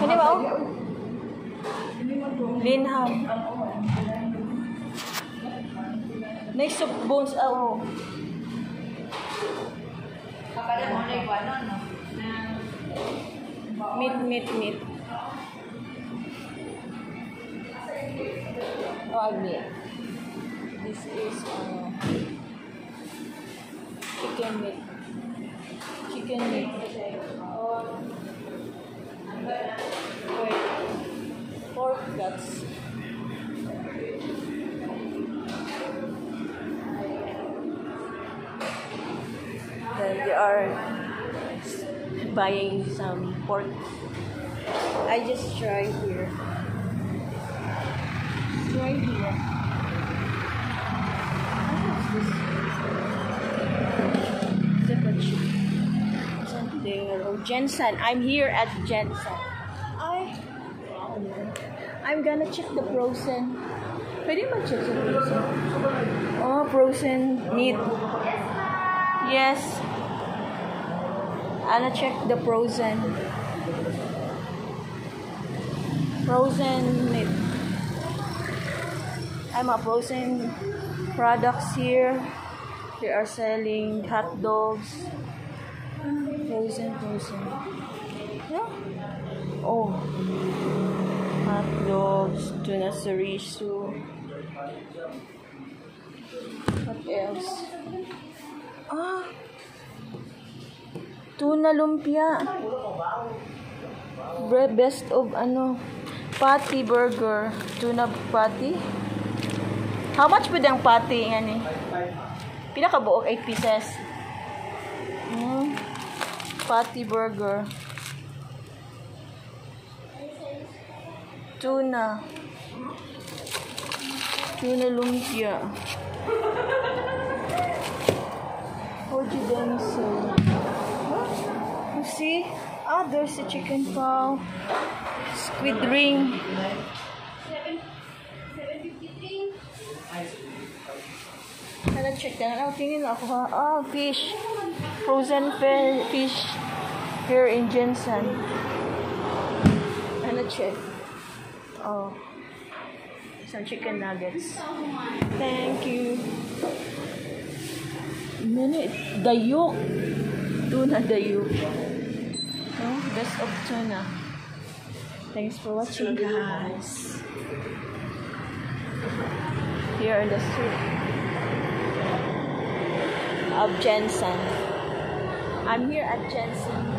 Ano ba? Linham. Nice soup bones. Oh. Kapala mo na yung ano, no? Meat. Oh, meat. This is chicken meat. Pork guts. Then they are buying some pork. I just try here. Jensen. I'm here at Jensen. I'm gonna check the frozen. Pwede ba check the frozen? Oh, frozen meat. Yes. I'll check the frozen meat. I'm a frozen products here. They are selling hot dogs. Frozen. Yeah. Oh. Hot dogs, tuna chorizo. What else? Tuna lumpia. Best of patty burger. Tuna patty. How much po ang patty yan eh? Pila ka buok? 8 pieces. Patty burger. Tuna lumpia. Hoji denso. You see? There's a chicken paw. Squid ring. 753. Check that. Tingin ako ha. Fish. Frozen fish. Here in Jensen. Check. Some chicken nuggets. Thank you. Dayuk. Tuna dayuk. Best of tuna. Thanks for watching, guys. Here in the street of Jensen. I'm here at Jensen.